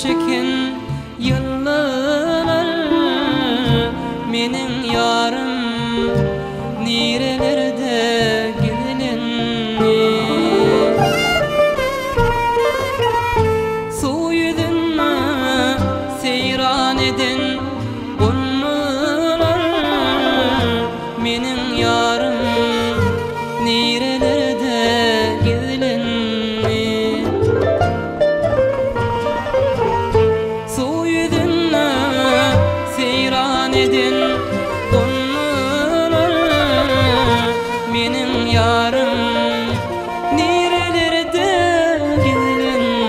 çekin yıllar menin yarım nirelerde gidilenni su yüzünü seyran edin bunlar menin yarım nirelerde gidilenni su yüzünü seyran edin bunlar menin yarım nirelerde gidilenni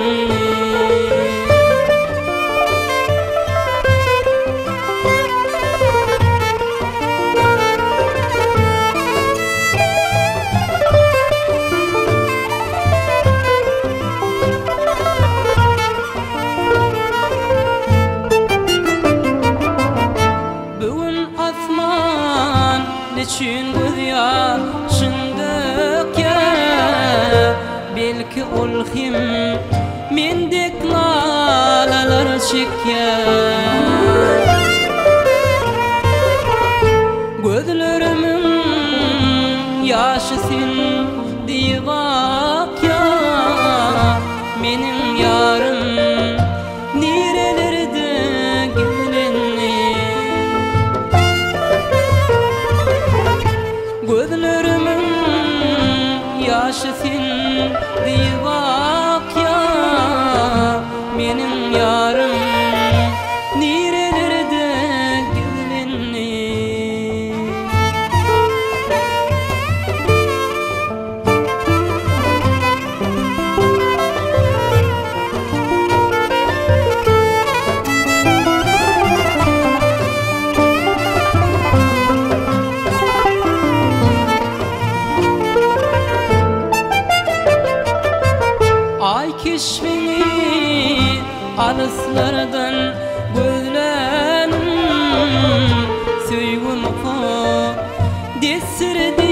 Neçün göz yaşındık ya belki ol him mendek lalalar çekýär gözlerimin ýaşy sen diýip ya menin yarım nirelerde gidilenni gözlerimin ýaşy sen diýip ya menin yarım nirelerde gidilenni ay keşfini alıslardan gözlenim söýgüm desirdi